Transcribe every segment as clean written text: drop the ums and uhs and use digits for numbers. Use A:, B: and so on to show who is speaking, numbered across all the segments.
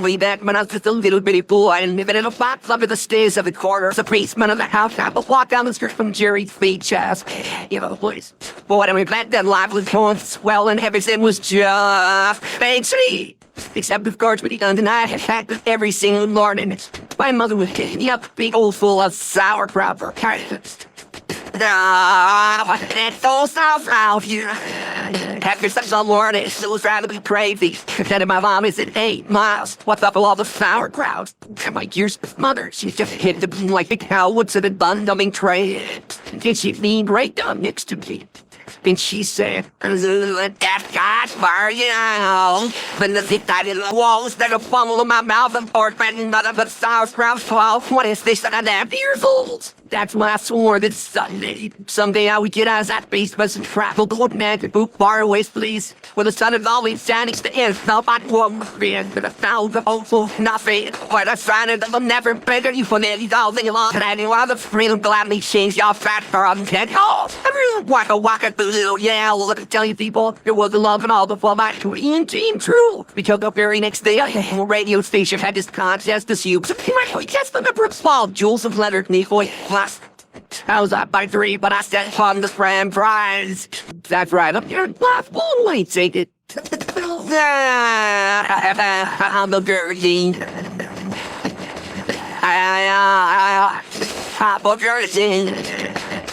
A: way back when I was just a little bitty boy and living in a box under the stairs of the corner of the basement of the house. I would walk down the street from Jerry's beach house. You know, boys. Boy, and we back then life was going swell and everything was just fancy. Except, of course, when he done tonight, had happened every single morning. My mother would get me up a big old full of sauerkraut for breakfast. That's so sauerkraut here. After such a morning, it was rather be crazy. Then my mom is at 8 miles. What's up with all the sauerkraut? And my dear mother, she just hit the beam like a cow would to the bun-dumbing tray. And she leaned right down next to me. And she said, that guy's for you. When the thick tied in the walls, there's a funnel in my mouth and fork, and nothing but sauerkraut. What is this that I'm 9 years old? That's when I swore that someday I would get out of that basement and travel to a magic boot far away, please. Where the sun is always shining to the end, no I won't be in the sound of hopeful nothing. Where the sign of them never better you for nearly all day long. And I knew all the freedom gladly changed your fat for on 10 calls. Everyone waka through, yeah, let me tell you people, there was a love and all before my Korean team true. We took up very next day, a radio station had this contest to see who gets the number of small jewels of letter Nicoy. I was up by 3, but I still won the grand prize. That's right, up here in last ball, wait, take it. I'm a virgin. I'm a virgin.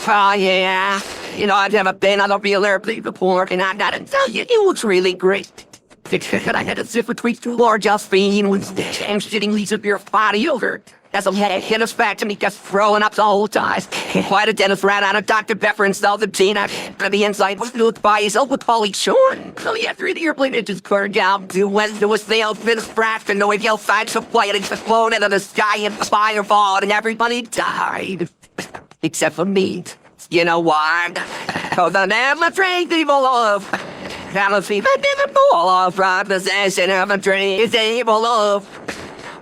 A: Oh, yeah. You know, I've never been on a real airplane before, and I gotta tell you, it looks really great. I had a zip between 2 large Alfine with and sitting Lisa beer body over. That's a hit us back to me just throwing up the whole time. Why the dentist ran out of Dr. Pepper and stole the tina? But the inside was looked by yourself with Polly Shorn. So yeah, 3 the airplane it just burned down. To Wednesday was the outfit of crash and no outside so quiet and just flown into the sky and fireball and everybody died. Except for me. You know why? Oh, the never trade people of. Now see that never ball of right possession of a trade is able of.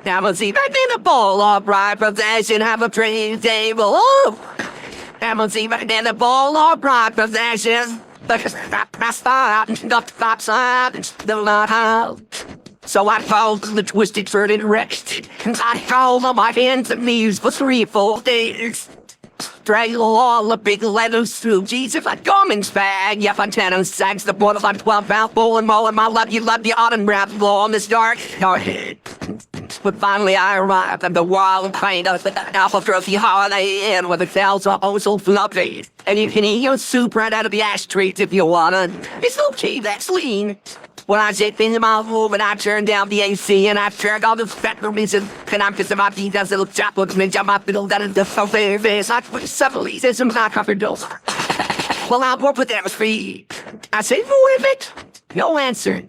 A: Now see that never ball of right possession of a trade is able of. Now see that never ball of right possession. Still not how. So I followed the twisted, turning wretched. I crawled on my hands and knees for 3 full days. Strangle all the big letters through Jesus, like Gorman's bag. Yeah, Fontana sags the border like 12-pound bull and more. And my love you, autumn wrap blow on this dark head. But finally I arrived at the wild kind of the Alpha Trophy Holiday Inn where the tales are oh so fluffy. And you can eat your soup right out of the ashtrays if you wanna. It's okay, that's lean. When I sit in my room and I turn down the AC and I turn all the fat reason and I'm kissing my feet as little chocolate and jump my fiddle down in the face. I put suddenly there's some hot covered dolls. Well, I'll work with them free. I say, what is it? No answer.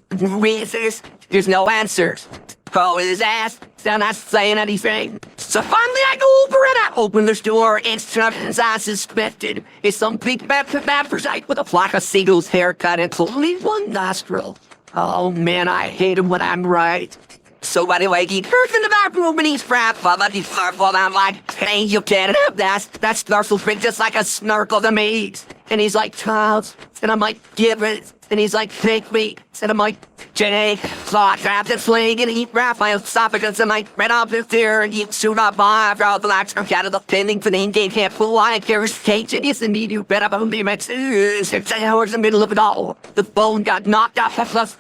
A: There's no answer. Call his ass. They're not saying anything. So finally I go over and I open the door. It's as I suspected. It's some big hermaphrodite with a flock of seagulls haircut and only 1 nostril. Oh man, I hate him when I'm right. So anyway, he turns in the bathroom and he's proud but he's purple and I'm like, hey, you can't have that. That snorkel's been just like a snorkel to me. And he's like, Charles. And I'm like, give it. And he's like, take me. And I'm like, Jake, so I trapped and sling and eat Raphael's esophagus and I ran up his ear and eat soon up my eyebrow the lax out of the pending for the in-game can't pull on it. There's cage and yes indeed you better believe me. 6 hours in the middle of it all. The phone got knocked off at plus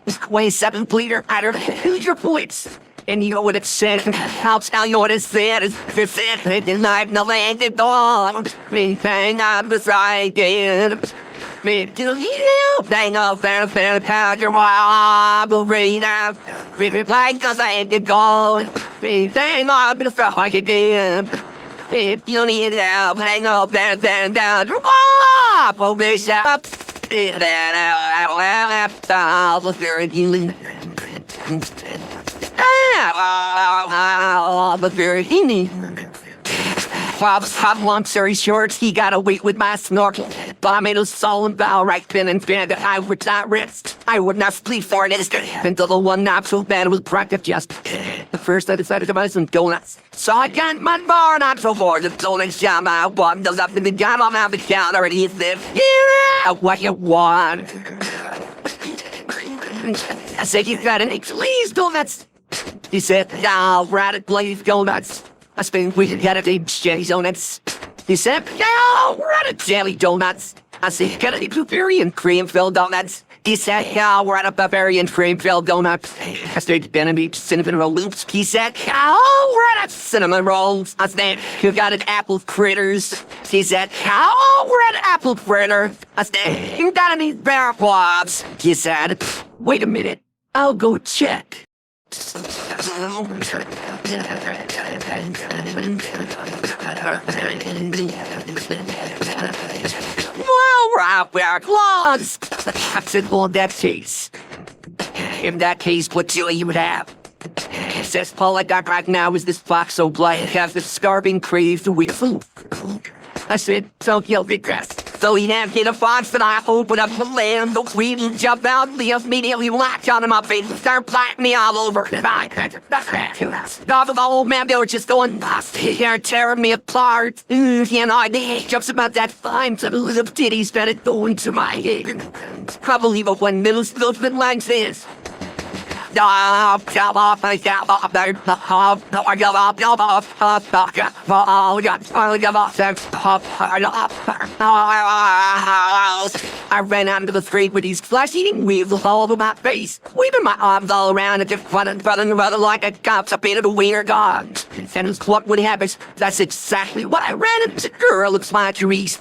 A: 27 bleeder. I don't know your points. And you know what it said? I'll tell you what it said. It said, denied the land at all. Everything I was right in. Me to you, dang off there, fair powder while I will read out. Reply, cause I had to go. Everything I've been felt like it did. If you need help, hang up there, down. Pull this up. I'll look very healing. But very healing. Hot long story short, he got away with my snorkel. But I made a solemn vow right then and there that I would not rest. I would not sleep for an instant until the one not so bad was practiced just. First I decided to buy some donuts. So I got my bar not so far. The donuts jam I want. Those up to the job on the counter and he said, yeah, what you want. I said, you got any please donuts? He said, "Oh, rat blade donuts." I spent we had a jelly donuts. He said, "Oh, rat jelly donuts." I said, "Get a blueberry and cream-filled donuts." He said, "Yeah, we're at a Bavarian cream-filled donut." I said, "Benedict cinnamon roll loops." He said, "Oh, we're at cinnamon rolls." I said, "You got an apple fritters." He said, "Oh, we're at apple fritter." I said, "You got any bear claws?" He said, "Wait a minute, I'll go check." Well, right, we're close. I said, "Well, in that case, what do you would have?" He says, "All I got right now is this box so blight. I have the starving crave to eat food." I said, "Don't yell regress." So he had hit a box and I opened up the lid. The weed and jumped out and immediately locked on my face and started biting me all over. The old man, they were just going nuts. They're tearing me apart. You know, they jumps about that time. Some little titties started going to my head. Probably about one middle still been like this. I ran out into the street with these flesh-eating weevils all over my face, waving my arms all around and just running like a constipated wiener dog. And what would happen? That's exactly what I ran into. Girl looks like Therese,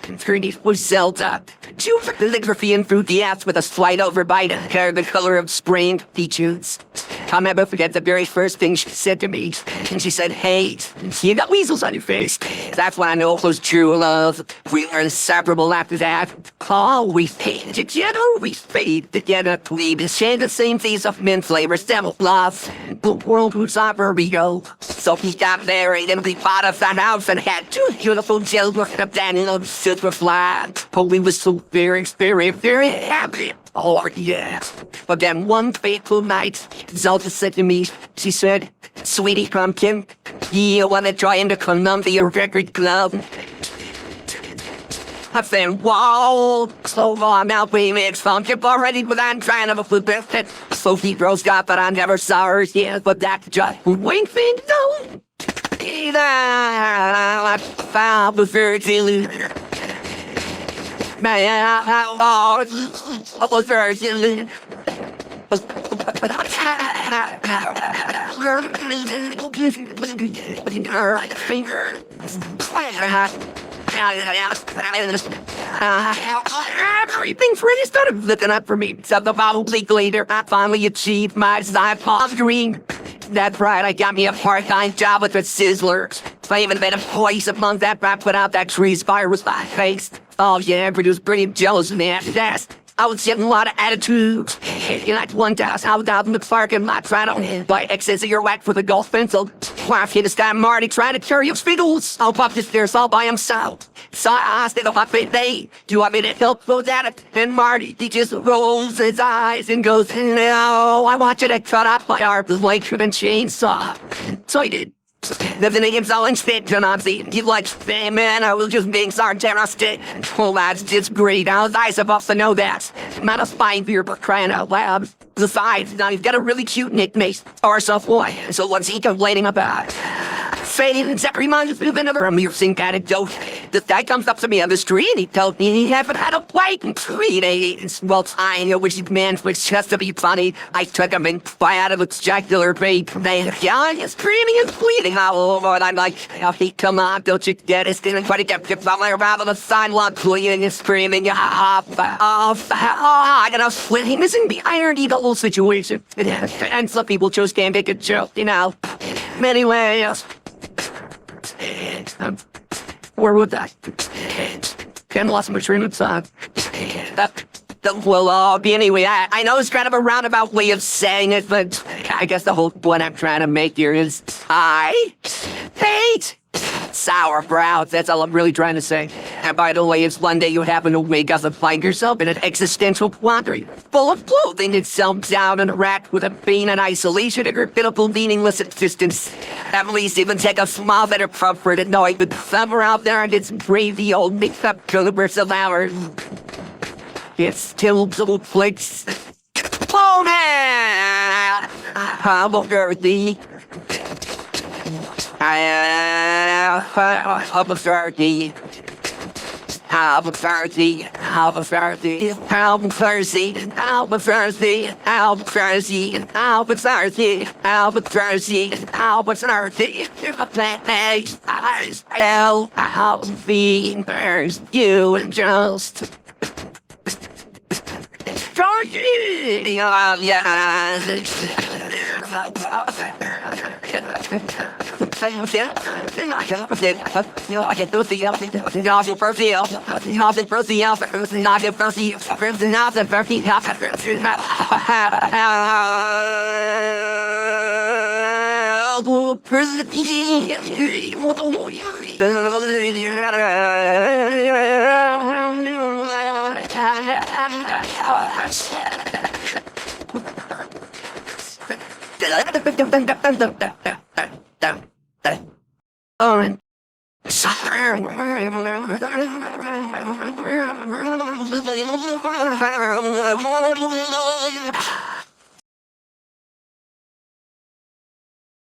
A: and her knees was Zelda. She was calligraphy and fruity ass with a slight overbite, hair the color of spring peaches. I'll never forget the very first thing she said to me. And she said, "Hey, you got weasels on your face." That's when I know it was true love. We were inseparable after that. Oh, we faded together, we faded together. We shared the same things of mint flavors, devil love. The world was our Rio. So he got married and we bought us that house and had two beautiful children up that in a silver flat. Oh, we were so very, very, very happy. Oh, yeah. But then one fateful night, Zelda said to me, she said, "Sweetie pumpkin, you want to join the Columbia Record Club?" I said, "Whoa, so long now, we mix pumpkin already, but I'm trying to flip it." Sophie grows up, but I never saw her yet, but that's just wink thing, though. I found the virgin. I was virgin. Everything's really started looking up for me. So about a week later, I finally achieved my desired dream. That's right, I got me a part-time job with the Sizzler. I even made a voice among that I put out that tree's fire was my face. Oh yeah, everybody was pretty jealous of me after that. I was getting a lot of attitude. Like one day I was out in the parking lot trying to buy excess of your whack with a golf pencil. Wife hit this guy Marty trying to carry up fiddles. I'll pop the stairs all by himself. So I asked him if do you want me to help those at it? And Marty, he just rolls his eyes and goes, "No, I want you to cut off my arm like with a chainsaw." So I did. The name's all instead, Nazi. He's like, "Hey man, I was just being sarcastic." Well, that's just great. How was I supposed to know that? I'm not a spy beer, but crying out loud. Besides, now he's got a really cute nickname, or so boy. So what's he complaining about? Saying that reminds me of another amusing anecdote. This guy comes up to me on the street and he tells me he hasn't had a bite in 3 days. Well, I know which man was just to be funny. I took him and fly out of its jocular bait. Yeah, he's screaming and bleeding all over. And I'm like, "Oh, hey, come on, don't you get it? Still trying to get somewhere around on the sidewalk, bleeding and screaming. I gotta split him. Isn't the irony the whole situation?" And some people just can't make a joke, you know. Anyway, where was I? Kind of lost my train of thought. Well, anyway, I know it's kind of a roundabout way of saying it, but I guess the whole point I'm trying to make here is I hate sauerkraut. That's all I'm really trying to say. And by the way, if one day you happen to wake up and find yourself in an existential quandary, full of clothing and self-doubt and racked with a pain and isolation and your pitiful, meaningless existence, at least even take a small bit of comfort in knowing that somewhere out there in this crazy old mixed-up universe of ours, it's still a place. Oh, man! Albuquerque. Albuquerque. Albuquerque, Albuquerque, Albuquerque, Albuquerque, Albuquerque, Albuquerque, Albuquerque, Albuquerque, L-V-ers, you and just